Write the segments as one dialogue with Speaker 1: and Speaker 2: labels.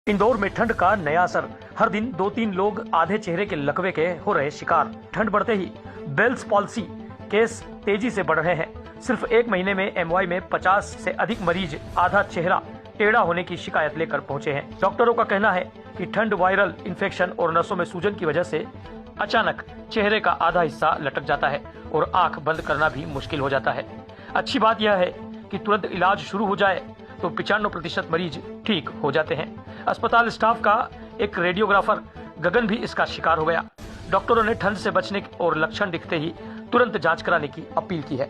Speaker 1: इंदौर में ठंड का नया असर। हर दिन 2-3 लोग आधे चेहरे के लकवे के हो रहे शिकार। ठंड बढ़ते ही बेल्स पॉल्सी केस तेजी से बढ़ रहे हैं। सिर्फ एक महीने में एमवाई में 50 से अधिक मरीज आधा चेहरा टेढ़ा होने की शिकायत लेकर पहुंचे हैं। डॉक्टरों का कहना है कि ठंड, वायरल इन्फेक्शन और नसों में सूजन की वजह से अचानक चेहरे का आधा हिस्सा लटक जाता है और आंख बंद करना भी मुश्किल हो जाता है। अच्छी बात यह है कि तुरंत इलाज शुरू हो जाए तो 95% मरीज ठीक हो जाते हैं। अस्पताल स्टाफ का एक रेडियोग्राफर गगन भी इसका शिकार हो गया। डॉक्टरों ने ठंड से बचने और लक्षण दिखते ही तुरंत जांच कराने की अपील की है।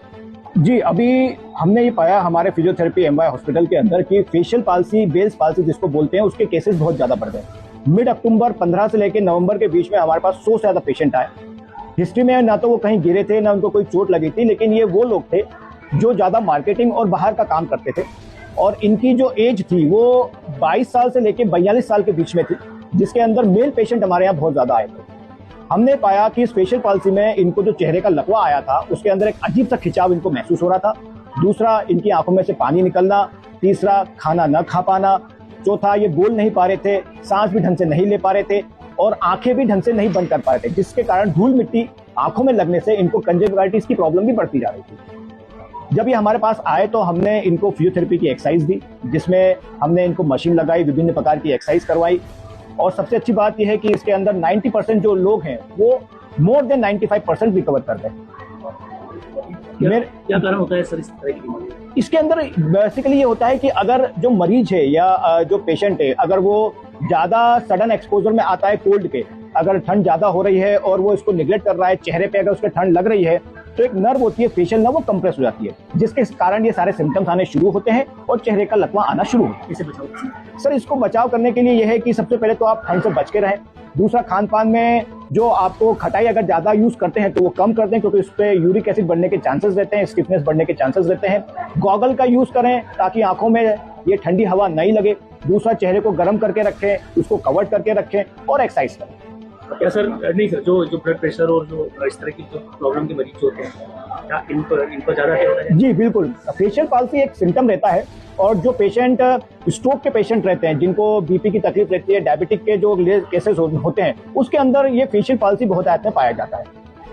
Speaker 2: जी, अभी हमने ये पाया हमारे फिजियोथेरेपी एमवाई हॉस्पिटल के अंदर कि फेशियल पाल्सी, बेल्स पाल्सी जिसको बोलते हैं, उसके केसेस बहुत ज्यादा बढ़ गए। मिड अक्टूबर 15 से लेकर नवंबर के बीच में हमारे पास 100 से ज्यादा पेशेंट आए। हिस्ट्री में ना तो वो कहीं गिरे थे, ना उनको कोई चोट लगी थी, लेकिन ये वो लोग थे जो ज्यादा मार्केटिंग और बाहर का काम करते थे और इनकी जो एज थी वो 22 साल से लेकर 42 साल के बीच में थी, जिसके अंदर मेल पेशेंट हमारे यहाँ बहुत ज्यादा आए थे। हमने पाया कि इस फेशियल पाल्सी में इनको जो चेहरे का लकवा आया था उसके अंदर एक अजीब सा खिंचाव इनको महसूस हो रहा था। दूसरा, इनकी आंखों में से पानी निकलना। तीसरा, खाना न खा पाना। चौथा, ये बोल नहीं पा रहे थे, सांस भी ढंग से नहीं ले पा रहे थे और आंखें भी ढंग से नहीं बंद कर पा रहे थे, जिसके कारण धूल मिट्टी आंखों में लगने से इनको कंजक्टिवाइटिस की प्रॉब्लम भी बढ़ती जा रही थी। जब ये हमारे पास आए तो हमने इनको फिजियोथेरेपी की एक्सरसाइज दी, जिसमें हमने इनको मशीन लगाई, विभिन्न प्रकार की एक्सरसाइज करवाई और सबसे अच्छी बात यह है कि इसके अंदर 90% जो लोग हैं वो मोर देन 95% रिकवर कर गए।
Speaker 3: क्या कारण होता है सर इस तरह की बीमारी?
Speaker 2: इसके अंदर बेसिकली ये होता है कि अगर जो मरीज है या जो पेशेंट है, अगर वो ज्यादा सडन एक्सपोजर में आता है कोल्ड के, अगर ठंड ज्यादा हो रही है और वो इसको निगलेक्ट कर रहा है, चेहरे पे अगर उसके ठंड लग रही है तो एक नर्व होती है फेशियल नर्व, वो कंप्रेस हो जाती है, जिसके कारण ये सारे सिम्टम्स आने शुरू होते हैं और चेहरे का लकवा आना शुरू होता है।
Speaker 3: इसे बचाओ
Speaker 2: सर, इसको बचाव करने के लिए यह है कि सबसे पहले तो आप ठंड से बच के रहें। दूसरा, खान पान में जो आपको खटाई अगर ज्यादा यूज करते हैं तो वो कम कर दें, क्योंकि उस पर यूरिक एसिड बढ़ने के चांसेस रहते हैं, स्टिफनेस बढ़ने के चांसेस रहते हैं। गॉगल का यूज करें ताकि आंखों में ये ठंडी हवा नहीं लगे। दूसरा, चेहरे को गर्म करके रखें, उसको कवर करके रखें और एक्सरसाइज करें।
Speaker 3: क्या सर, नहीं सर, जो ब्लड प्रेशर और जो इस तरह की जो प्रॉब्लम के मरीज होते हैं, क्या इन पर ज्यादा है?
Speaker 2: जी बिल्कुल, फेशियल पाल्सी एक सिम्टम रहता है और जो पेशेंट स्ट्रोक के पेशेंट रहते हैं, जिनको बीपी की तकलीफ रहती है, डायबिटिक के जो केसेस होते हैं, उसके अंदर ये फेशियल पाल्सी बहुत आयत में पाया जाता है।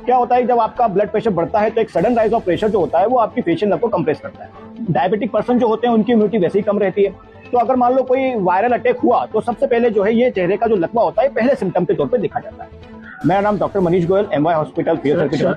Speaker 2: क्या होता है, जब आपका ब्लड प्रेशर बढ़ता है तो एक सडन राइज ऑफ प्रेशर जो होता है वो आपकी फेशियल नर्व को कंप्रेस करता है। डायबिटिक पर्सन जो होते हैं उनकी इम्यूनिटी वैसे ही कम रहती है, तो अगर मान लो कोई वायरल अटैक हुआ तो सबसे पहले जो है ये चेहरे का जो लकवा होता है पहले सिम्टम के तौर पर देखा जाता है। मेरा नाम doctor Manish Goyal, MY hospital physiotherapy.